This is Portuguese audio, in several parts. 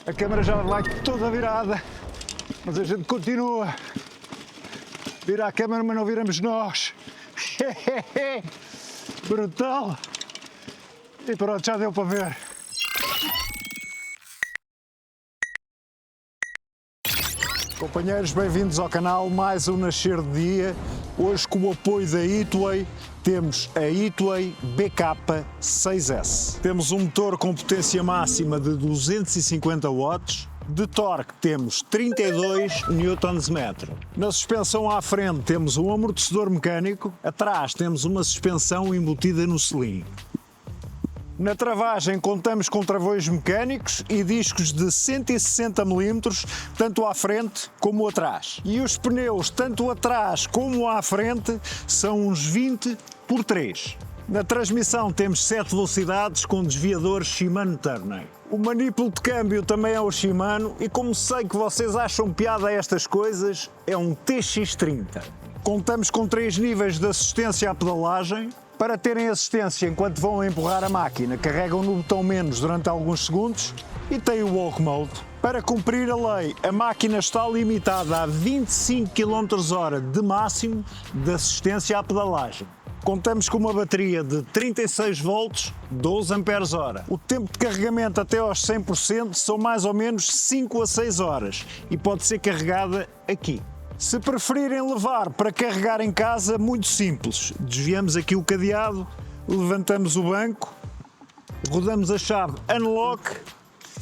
A câmara já vai toda virada, mas a gente continua. Vira a câmara, mas não viramos nós. Brutal. E pronto, já deu para ver. Companheiros, bem-vindos ao canal, mais um Nascer de Dia. Hoje, com o apoio da Heatway, temos a Heatway BK6S. Temos um motor com potência máxima de 250 watts, de torque temos 32 Nm. Na suspensão à frente temos um amortecedor mecânico, atrás temos uma suspensão embutida no selim. Na travagem contamos com travões mecânicos e discos de 160 mm, tanto à frente como atrás. E os pneus, tanto atrás como à frente, são uns 20x3. Na transmissão temos 7 velocidades com desviador Shimano Turner. O manipulo de câmbio também é o Shimano e, como sei que vocês acham piada a estas coisas, é um TX30. Contamos com 3 níveis de assistência à pedalagem. Para terem assistência enquanto vão a empurrar a máquina, carregam no botão menos durante alguns segundos e tem o Walk Mode. Para cumprir a lei, a máquina está limitada a 25 km/h de máximo de assistência à pedalagem. Contamos com uma bateria de 36 volts, 12 Ah. O tempo de carregamento até aos 100% são mais ou menos 5 a 6 horas e pode ser carregada aqui. Se preferirem levar para carregar em casa, muito simples. Desviamos aqui o cadeado, levantamos o banco, rodamos a chave Unlock,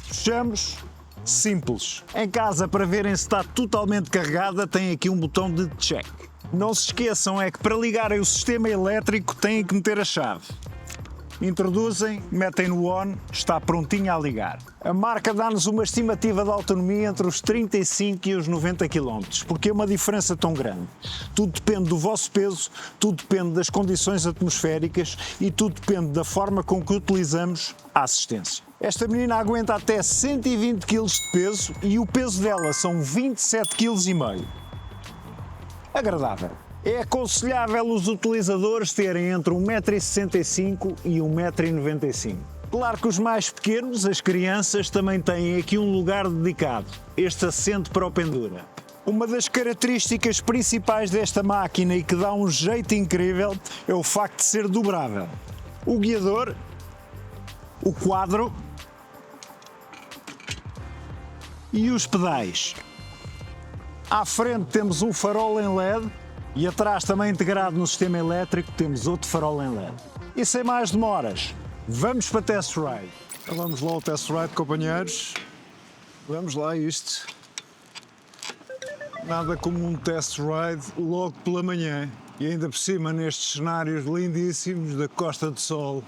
fechamos, simples. Em casa, para verem se está totalmente carregada, tem aqui um botão de check. Não se esqueçam é que para ligarem o sistema elétrico têm que meter a chave. Introduzem, metem no on, está prontinha a ligar. A marca dá-nos uma estimativa de autonomia entre os 35 e os 90 km. Porque é uma diferença tão grande? Tudo depende do vosso peso, tudo depende das condições atmosféricas e tudo depende da forma com que utilizamos a assistência. Esta menina aguenta até 120 kg de peso e o peso dela são 27,5 kg. Agradável. É aconselhável os utilizadores terem entre 1,65 m e 1,95 m. Claro que os mais pequenos, as crianças, também têm aqui um lugar dedicado, este assento para o pendura. Uma das características principais desta máquina e que dá um jeito incrível é o facto de ser dobrável. O guiador, o quadro e os pedais. À frente temos um farol em LED e atrás, também integrado no sistema elétrico, temos outro farol em LED. E sem mais demoras, vamos para test ride. Então vamos lá ao test ride, companheiros. Vamos lá isto. Nada como um test ride logo pela manhã. E ainda por cima nestes cenários lindíssimos da Costa do Sol.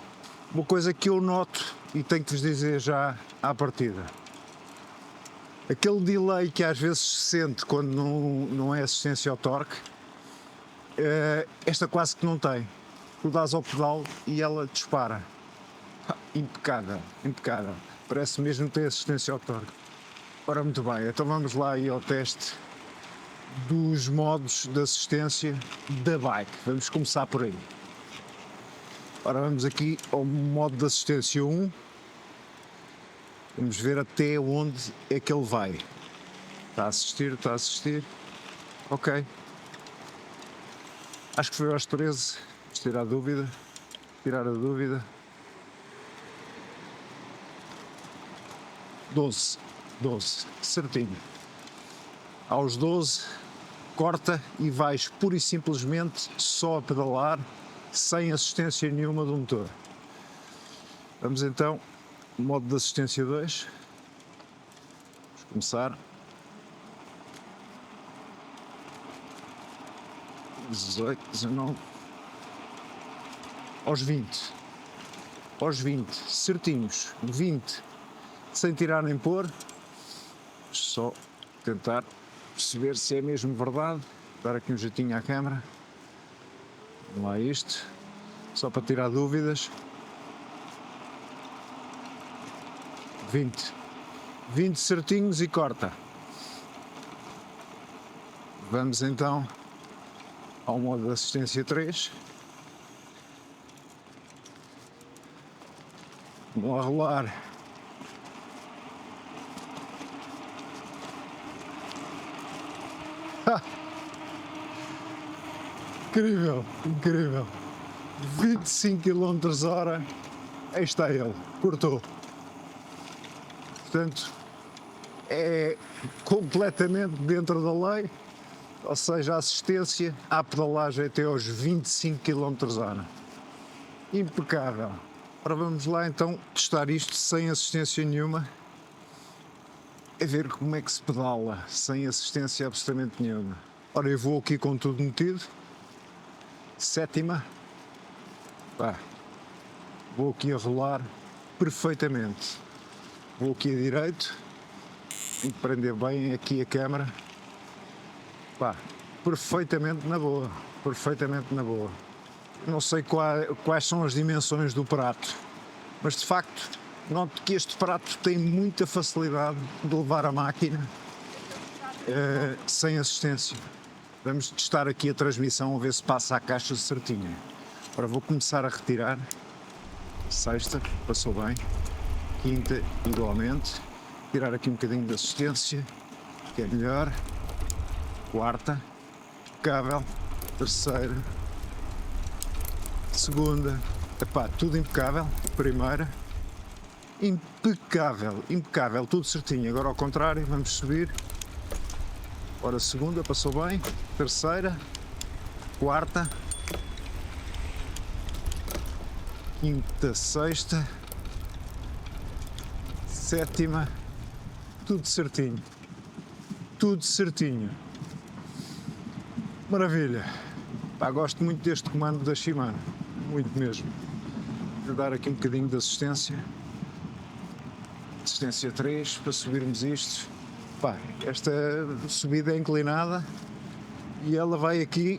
Uma coisa que eu noto e tenho que vos dizer já à partida. Aquele delay que às vezes se sente quando não é assistência ao torque, esta quase que não tem. Tu dás ao pedal e ela dispara. Impecável, impecável. Parece mesmo ter assistência ao torque. Ora, muito bem, então vamos lá aí ao teste dos modos de assistência da bike. Vamos começar por aí. Ora, vamos aqui ao modo de assistência 1. Vamos ver até onde é que ele vai. Está a assistir, está a assistir. Ok. Acho que foi aos 13. Vamos tirar a dúvida. Tirar a dúvida. 12. 12. Certinho. Aos 12, corta e vais pura e simplesmente só a pedalar, sem assistência nenhuma do motor. Vamos então, modo de assistência 2. Vamos começar. 18, 19. Aos 20. Aos 20, certinhos. 20, sem tirar nem pôr. Só tentar perceber se é mesmo verdade. Dar aqui um jeitinho à câmera. Vamos lá isto. Só para tirar dúvidas. 20. 20 certinhos e corta. Vamos então ao modo de assistência 3. Vamos lá rolar Incrível, incrível. 25 km/h. Aí está ele, cortou. Portanto, é completamente dentro da lei, ou seja, a assistência à pedalagem até aos 25 km/h. Impecável. Ora, vamos lá então testar isto sem assistência nenhuma, a ver como é que se pedala sem assistência absolutamente nenhuma. Ora, eu vou aqui com tudo metido, sétima, pá, vou aqui a rolar perfeitamente, vou aqui a direito, tenho que prender bem aqui a câmara, pá, perfeitamente na boa, perfeitamente na boa. Não sei quais são as dimensões do prato, mas de facto noto que este prato tem muita facilidade de levar a máquina sem assistência. Vamos testar aqui a transmissão a ver se passa a caixa certinha. Agora vou começar a retirar. Sexta, passou bem. Quinta, igualmente. Tirar aqui um bocadinho de assistência, que é melhor. Quarta, impecável. Terceira, segunda, epá, tudo impecável. Primeira, impecável, impecável, tudo certinho. Agora ao contrário, vamos subir. Ora, segunda, passou bem. Terceira, quarta, quinta, sexta, sétima, tudo certinho. Tudo certinho. Maravilha. Pá, gosto muito deste comando da Shimano, muito mesmo. Vou dar aqui um bocadinho de assistência. Assistência 3 para subirmos isto. Pá, esta subida é inclinada e ela vai aqui,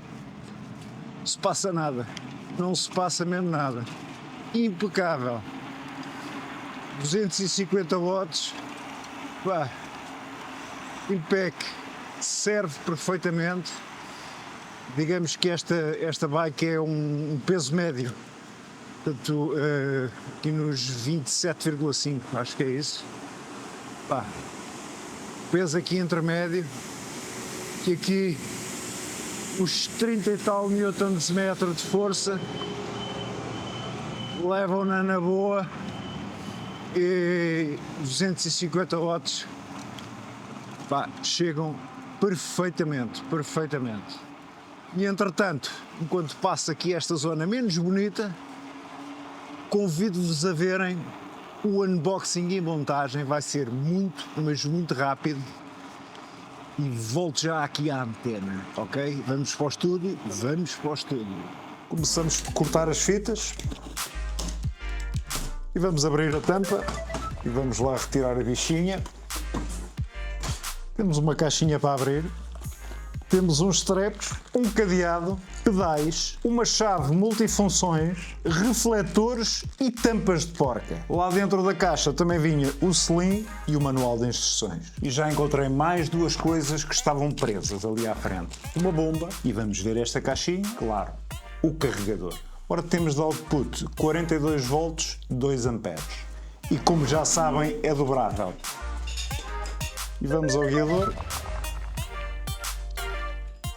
não se passa nada, não se passa mesmo nada. Impecável. 250 watts, pá, impec, serve perfeitamente. Digamos que esta bike é um peso médio, portanto, aqui nos 27,5, acho que é isso. Pá, peso aqui intermédio, que aqui os 30 e tal newtons metro de força levam-na na boa, e 250 watts, pá, chegam perfeitamente, perfeitamente. E entretanto, enquanto passo aqui esta zona menos bonita, convido-vos a verem o unboxing e montagem. Vai ser muito, mas muito rápido. E volto já aqui à antena, ok? Vamos para o estúdio, vamos para o estúdio. Começamos por cortar as fitas e vamos abrir a tampa e vamos lá retirar a bichinha. Temos uma caixinha para abrir. Temos uns straps, um cadeado, pedais, uma chave multifunções, refletores e tampas de porca. Lá dentro da caixa também vinha o selim e o manual de instruções. E já encontrei mais duas coisas que estavam presas ali à frente. Uma bomba, e vamos ver esta caixinha, claro, o carregador. Ora, temos de output 42 volts, 2 amperes. E como já sabem, é dobrável. E vamos ao guiador.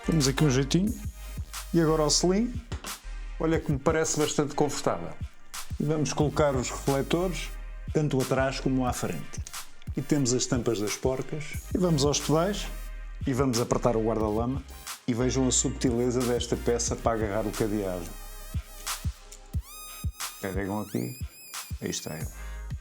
Temos aqui um jeitinho. E agora ao selim. Olha que me parece bastante confortável. E vamos colocar os refletores, tanto atrás como à frente. E temos as tampas das porcas. E vamos aos pedais. E vamos apertar o guarda-lama. E vejam a subtileza desta peça para agarrar o cadeado. Carregam aqui. Aí está ele.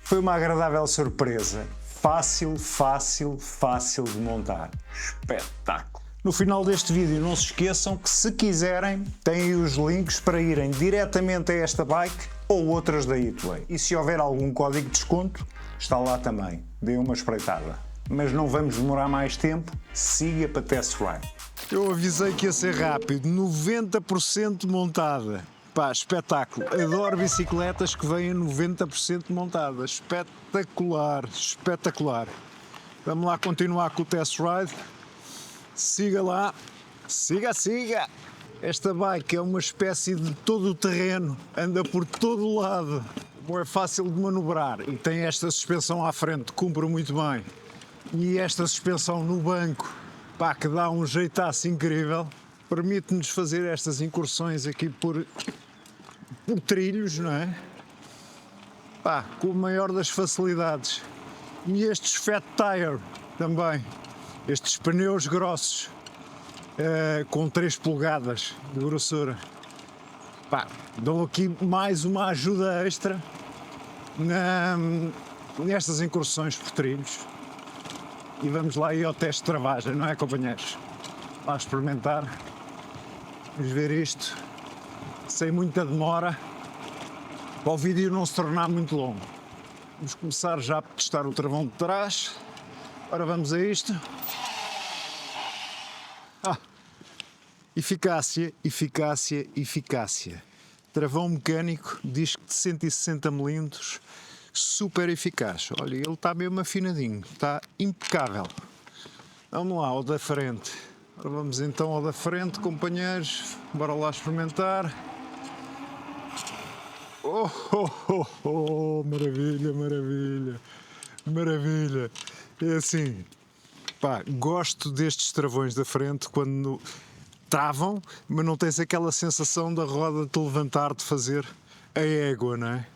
Foi uma agradável surpresa. Fácil, fácil, fácil de montar. Espetáculo! No final deste vídeo não se esqueçam que, se quiserem, têm os links para irem diretamente a esta bike ou outras da Hitway. E se houver algum código de desconto, está lá também. Dê uma espreitada. Mas não vamos demorar mais tempo, siga para test ride. Eu avisei que ia ser rápido, 90% montada. Pá, espetáculo. Adoro bicicletas que vêm a 90% montadas. Espetacular, espetacular. Vamos lá continuar com o test ride. Siga lá, siga, siga! Esta bike é uma espécie de todo o terreno, anda por todo o lado, é fácil de manobrar e tem esta suspensão à frente, cumpre muito bem. E esta suspensão no banco pá, que dá um jeitaço incrível, permite-nos fazer estas incursões aqui por trilhos, não é? Pá, com a maior das facilidades. E estes Fat Tire também, estes pneus grossos, com 3 polegadas de grossura, pá, dão aqui mais uma ajuda extra nestas incursões por trilhos. E vamos lá ir ao teste de travagem, não é, companheiros? Lá experimentar, vamos ver isto, sem muita demora, para o vídeo não se tornar muito longo. Vamos começar já a testar o travão de trás. Ora, vamos a isto. Eficácia, eficácia, eficácia. Travão mecânico, disco de 160 mm, super eficaz. Olha, ele está mesmo afinadinho, está impecável. Vamos lá, ao da frente. Ora, vamos então ao da frente, companheiros. Bora lá experimentar. Oh, oh, oh, oh, maravilha, maravilha, maravilha. É assim, pá, gosto destes travões da frente quando travam, mas não tens aquela sensação da roda te levantar, de fazer a égua, não é?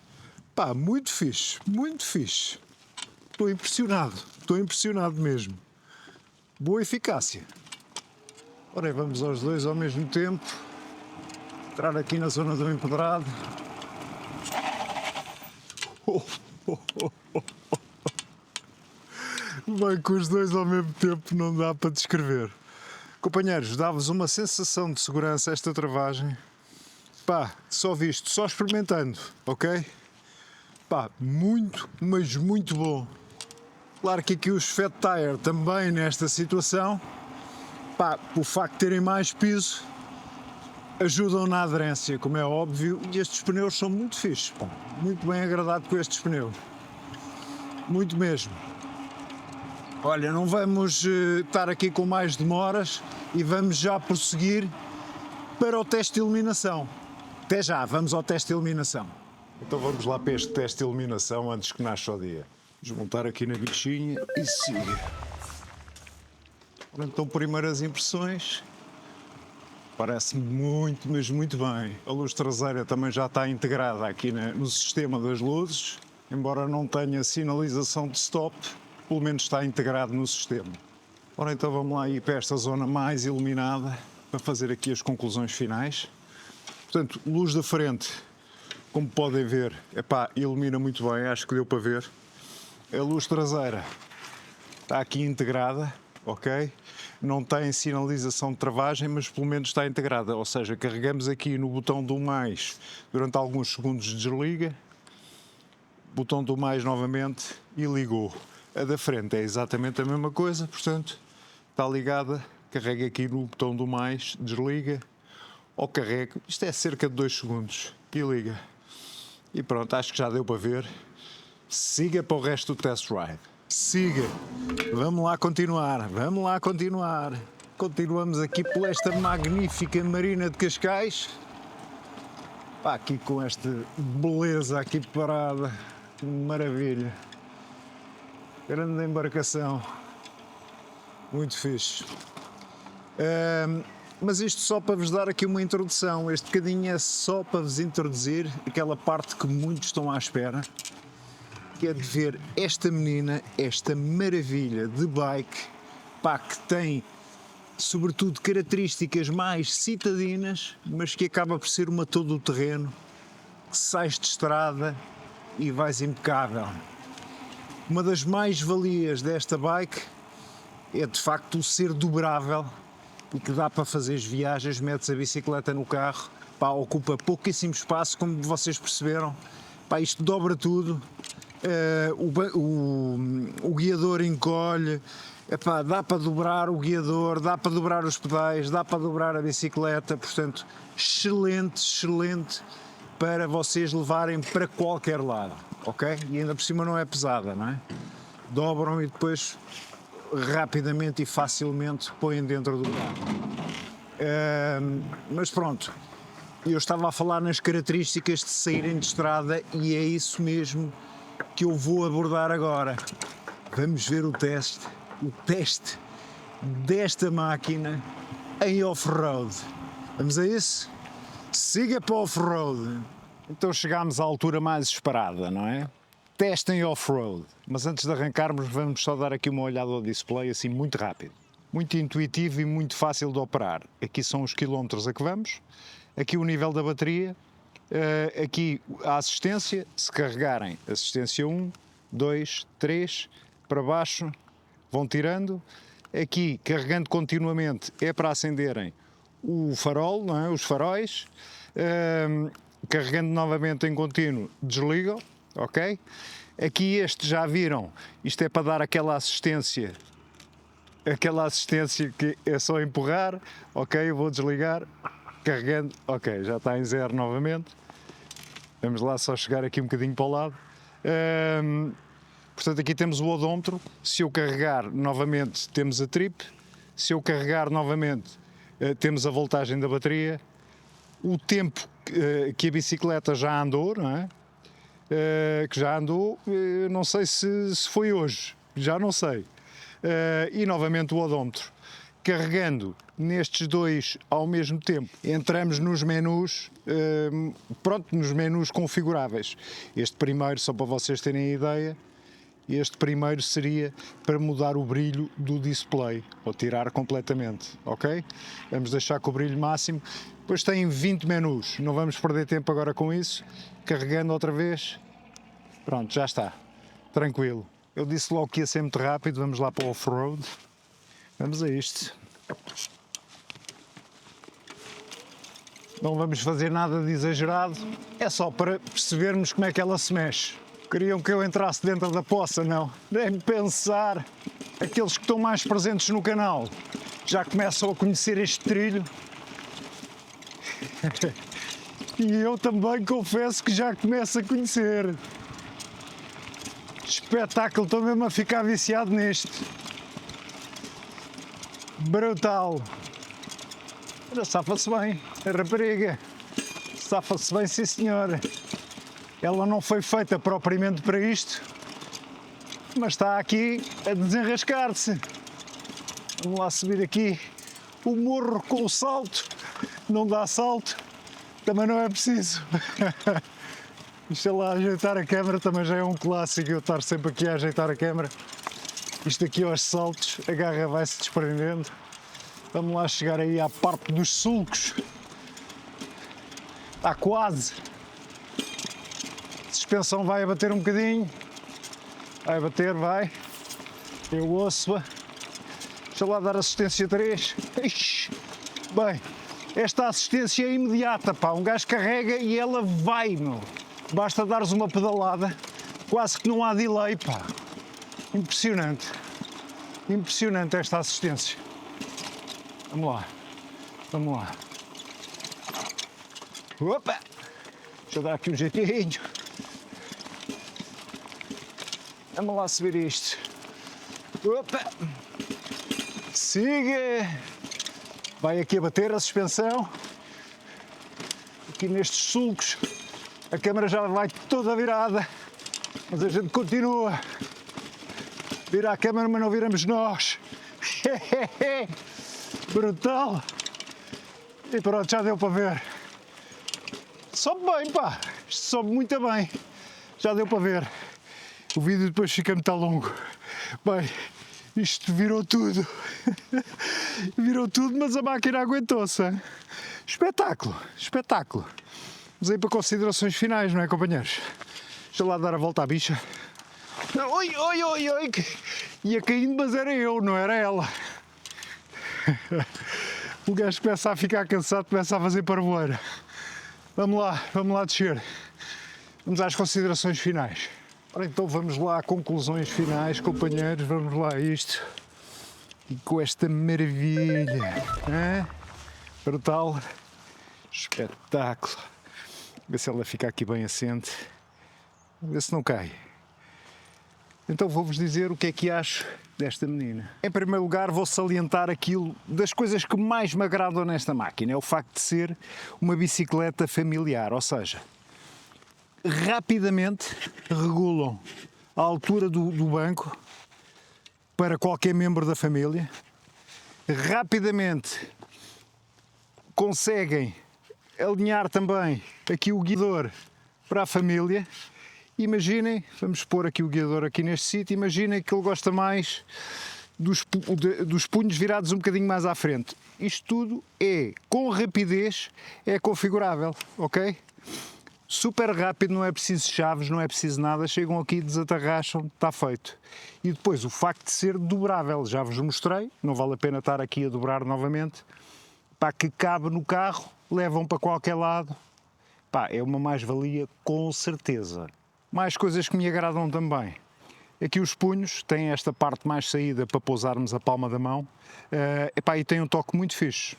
Pá, muito fixe, muito fixe. Estou impressionado mesmo. Boa eficácia. Ora, vamos aos dois ao mesmo tempo. Entrar aqui na zona do empedrado. Bem, com os dois ao mesmo tempo não dá para descrever. Companheiros, dá-vos uma sensação de segurança esta travagem. Pá, só visto, só experimentando, ok? Pá, muito, mas muito bom. Claro que aqui os Fat Tire também nesta situação, pá, o facto de terem mais piso, ajudam na aderência, como é óbvio, e estes pneus são muito fixes, pá. Muito bem agradado com estes pneus. Muito mesmo. Olha, não vamos estar aqui com mais demoras e vamos já prosseguir para o teste de iluminação. Até já, vamos ao teste de iluminação. Então vamos lá para este teste de iluminação antes que nasça o dia. Vamos montar aqui na bichinha e siga. Ora, então, primeiras impressões. Parece-me muito, mas muito bem. A luz traseira também já está integrada aqui no sistema das luzes, embora não tenha sinalização de stop, pelo menos está integrado no sistema. Ora, então vamos lá ir para esta zona mais iluminada para fazer aqui as conclusões finais. Portanto, luz da frente, como podem ver, epá, ilumina muito bem, acho que deu para ver. A luz traseira está aqui integrada, ok? Não tem sinalização de travagem, mas pelo menos está integrada, ou seja, carregamos aqui no botão do mais, durante alguns segundos desliga, botão do mais novamente e ligou. A da frente é exatamente a mesma coisa, portanto, está ligada, carrega aqui no botão do mais, desliga, ou carrega, isto é cerca de 2 segundos, e liga. E pronto, acho que já deu para ver. Siga para o resto do test ride. Siga. Vamos lá continuar, vamos lá continuar. Continuamos aqui por esta magnífica Marina de Cascais. Pá, aqui com esta beleza aqui parada, maravilha. Grande embarcação, muito fixe. Mas isto só para vos dar aqui uma introdução, este bocadinho é só para vos introduzir aquela parte que muitos estão à espera, que é de ver esta menina, esta maravilha de bike, pá, que tem sobretudo características mais citadinas, mas que acaba por ser uma todo-terreno, que sais de estrada e vais impecável. Uma das mais-valias desta bike é de facto o ser dobrável e que dá para fazer as viagens, metes a bicicleta no carro, pá, ocupa pouquíssimo espaço, como vocês perceberam, pá, isto dobra tudo, o guiador encolhe, epá, dá para dobrar o guiador, dá para dobrar os pedais, dá para dobrar a bicicleta, portanto, excelente, excelente para vocês levarem para qualquer lado, ok? E ainda por cima não é pesada, não é? Dobram e depois rapidamente e facilmente põem dentro do carro. Mas pronto, eu estava a falar nas características de saírem de estrada e é isso mesmo que eu vou abordar agora. Vamos ver o teste desta máquina em off-road. Vamos a isso? Siga para off-road. Então chegámos à altura mais esperada, não é? Testem off-road. Mas antes de arrancarmos, vamos só dar aqui uma olhada ao display, assim muito rápido. Muito intuitivo e muito fácil de operar. Aqui são os quilómetros a que vamos, aqui o nível da bateria, aqui a assistência, se carregarem, assistência 1, 2, 3, para baixo, vão tirando. Aqui, carregando continuamente, é para acenderem o farol, não é? Os faróis. Carregando novamente em contínuo, desligam, ok? Aqui este já viram, isto é para dar aquela assistência que é só empurrar, ok? Eu vou desligar, carregando, ok, já está em 0 novamente. Vamos lá só chegar aqui um bocadinho para o lado. Portanto, aqui temos o odómetro. Se eu carregar novamente, temos a trip. Se eu carregar novamente, temos a voltagem da bateria. O tempo que a bicicleta já andou, não é? Que já andou, não sei se foi hoje, já não sei. E novamente o odómetro. Carregando nestes dois ao mesmo tempo, entramos nos menus, nos menus configuráveis. Este primeiro, só para vocês terem a ideia, este primeiro seria para mudar o brilho do display, ou tirar completamente, ok? Vamos deixar com o brilho máximo. Depois tem 20 menus, não vamos perder tempo agora com isso. Carregando outra vez, pronto, já está, tranquilo. Eu disse logo que ia ser muito rápido, vamos lá para o off-road. Vamos a isto. Não vamos fazer nada de exagerado, é só para percebermos como é que ela se mexe. Queriam que eu entrasse dentro da poça, não? Nem pensar. Aqueles que estão mais presentes no canal já começam a conhecer este trilho. E eu também confesso que já começo a conhecer. Espetáculo, estou mesmo a ficar viciado neste. Brutal. Olha, safa-se bem, a rapariga. Safa-se bem, sim senhora. Ela não foi feita propriamente para isto, mas está aqui a desenrascar-se. Vamos lá subir aqui o morro com o salto. Não dá salto, também não é preciso. Deixa lá ajeitar a câmera, também já é um clássico eu estar sempre aqui a ajeitar a câmera. Isto aqui aos saltos, a garra vai-se desprendendo. Vamos lá chegar aí à parte dos sulcos. Está quase. A suspensão vai abater um bocadinho. Vai abater, vai. Eu ouço-a. Deixa lá dar assistência 3. Ixi. Bem, esta assistência é imediata, pá. Um gajo carrega e ela vai, meu. Basta dares uma pedalada, quase que não há delay, pá. Impressionante. Impressionante esta assistência. Vamos lá. Vamos lá. Opa! Deixa eu dar aqui um jeitinho. Vamos lá subir isto. Opa! Siga! Vai aqui a bater a suspensão. Aqui nestes sulcos. A câmera já vai toda virada. Mas a gente continua. Vira a câmera, mas não viramos nós. Brutal! E pronto, já deu para ver. Sobe bem, pá! Isto sobe muito bem. Já deu para ver. O vídeo depois fica muito longo. Bem, isto virou tudo. Virou tudo, mas a máquina aguentou-se. Espetáculo, espetáculo. Vamos aí para considerações finais, não é, companheiros? Deixa lá dar a volta à bicha. Oi, oi, oi, oi! Ia caindo, mas era eu, não era ela. O gajo começa a ficar cansado, começa a fazer parvoeira. Vamos lá descer. Vamos às considerações finais. Ora, então vamos lá a conclusões finais, companheiros, vamos lá a isto. E com esta maravilha, hein? Brutal, espetáculo. Ver se ela fica aqui bem assente, ver se não cai. Então vou-vos dizer o que é que acho desta menina. Em primeiro lugar vou salientar aquilo das coisas que mais me agradam nesta máquina, é o facto de ser uma bicicleta familiar, ou seja, rapidamente regulam a altura do banco para qualquer membro da família. rapidamente conseguem alinhar também aqui o guiador para a família. Imaginem, vamos pôr aqui o guiador aqui neste sítio, imaginem que ele gosta mais dos punhos virados um bocadinho mais à frente. Isto tudo é, com rapidez, é configurável, ok? Super rápido, não é preciso chaves, não é preciso nada, chegam aqui, desatarracham, está feito. E depois o facto de ser dobrável, já vos mostrei, não vale a pena estar aqui a dobrar novamente, pá, que cabe no carro, levam para qualquer lado, pá, é uma mais-valia com certeza. Mais coisas que me agradam também. Aqui os punhos têm esta parte mais saída para pousarmos a palma da mão, epá, e tem um toque muito fixe,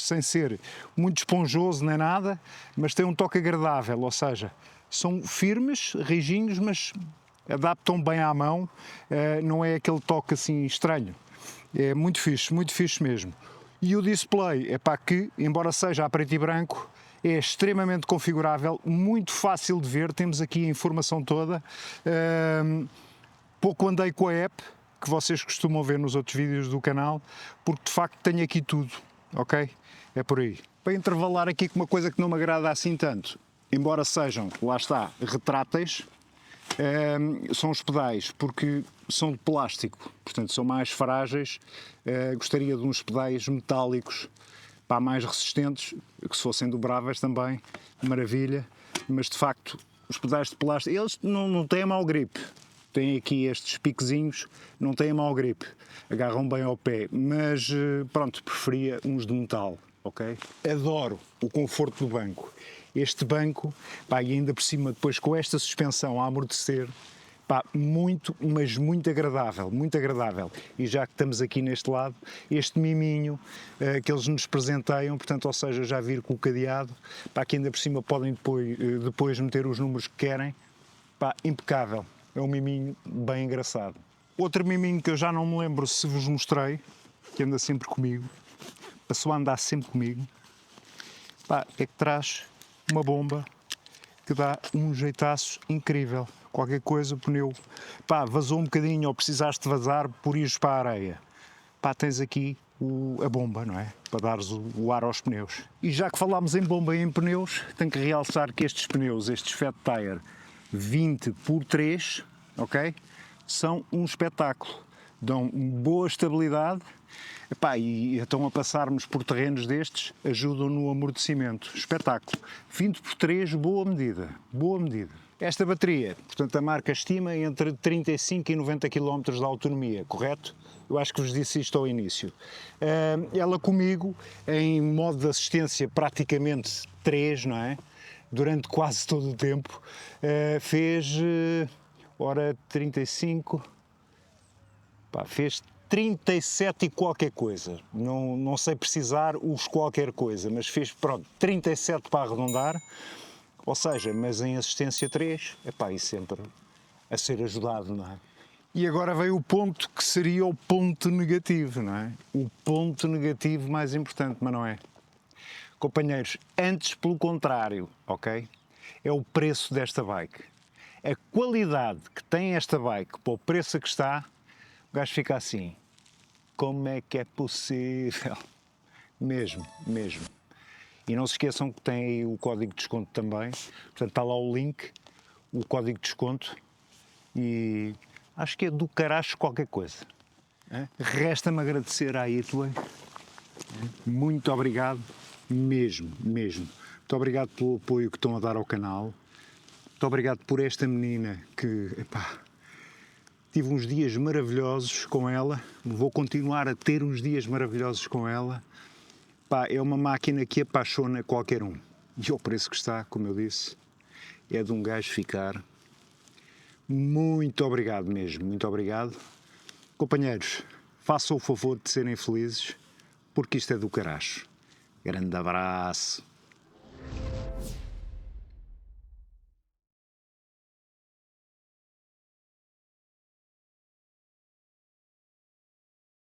sem ser muito esponjoso nem nada, mas tem um toque agradável, ou seja, são firmes, rijinhos, mas adaptam bem à mão, não é aquele toque assim estranho, é muito fixe mesmo. E o display, epá, que, embora seja a preto e branco, é extremamente configurável, muito fácil de ver, temos aqui a informação toda. Pouco andei com a app, que vocês costumam ver nos outros vídeos do canal, porque de facto tenho aqui tudo, ok? É por aí. Para intervalar aqui com uma coisa que não me agrada assim tanto, embora sejam, lá está, retráteis, são os pedais, porque são de plástico, portanto são mais frágeis, gostaria de uns pedais metálicos, pá, mais resistentes, que se fossem dobráveis também, maravilha, mas de facto os pedais de plástico, eles não têm mau grip. Têm aqui estes piquezinhos, não têm mau grip, agarram bem ao pé, mas pronto, preferia uns de metal, ok? Adoro o conforto do banco. Este banco, pá, e ainda por cima depois com esta suspensão a amortecer, pá, muito, mas muito agradável, muito agradável. E já que estamos aqui neste lado, este miminho que eles nos presenteiam, portanto, ou seja, já vir com o cadeado, pá, que ainda por cima podem depois meter os números que querem, pá, impecável. É um miminho bem engraçado. Outro miminho que eu já não me lembro se vos mostrei, que anda sempre comigo, passou a andar sempre comigo, pá, é que traz uma bomba que dá um jeitaço incrível. Qualquer coisa, o pneu, pá, vazou um bocadinho ou precisaste vazar por ires para a areia, pá, tens aqui a bomba, não é? Para dares o ar aos pneus. E já que falámos em bomba e em pneus, tenho que realçar que estes pneus, estes Fat Tire 20x3, ok? São um espetáculo, dão boa estabilidade, epá, e então a passarmos por terrenos destes ajudam no amortecimento, espetáculo. 20x3, boa medida, boa medida. Esta bateria, portanto a marca estima entre 35 e 90 km de autonomia, correto? Eu acho que vos disse isto ao início. Ela comigo, em modo de assistência praticamente 3, não é? Durante quase todo o tempo, fez, ora 35, pá, fez 37 e qualquer coisa, não sei precisar os qualquer coisa, mas fez, pronto, 37 para arredondar, ou seja, mas em assistência 3, epá, e sempre a ser ajudado, não é? E agora veio o ponto que seria o ponto negativo, não é? O ponto negativo mais importante, mas não é? Companheiros, antes pelo contrário, ok? É o preço desta bike. A qualidade que tem esta bike para o preço a que está, o gajo fica assim. Como é que é possível? Mesmo. E não se esqueçam que tem aí o código de desconto também. Portanto, está lá o link, o código de desconto. E acho que é do caracho qualquer coisa. Resta-me agradecer à Italy. Muito obrigado. Mesmo. Muito obrigado pelo apoio que estão a dar ao canal. Muito obrigado por esta menina que, epá, tive uns dias maravilhosos com ela. Vou continuar a ter uns dias maravilhosos com ela. Epá, é uma máquina que apaixona qualquer um. E ao preço que está, como eu disse, é de um gajo ficar. Muito obrigado mesmo, muito obrigado. Companheiros, façam o favor de serem felizes, porque isto é do caracho. Grande abraço.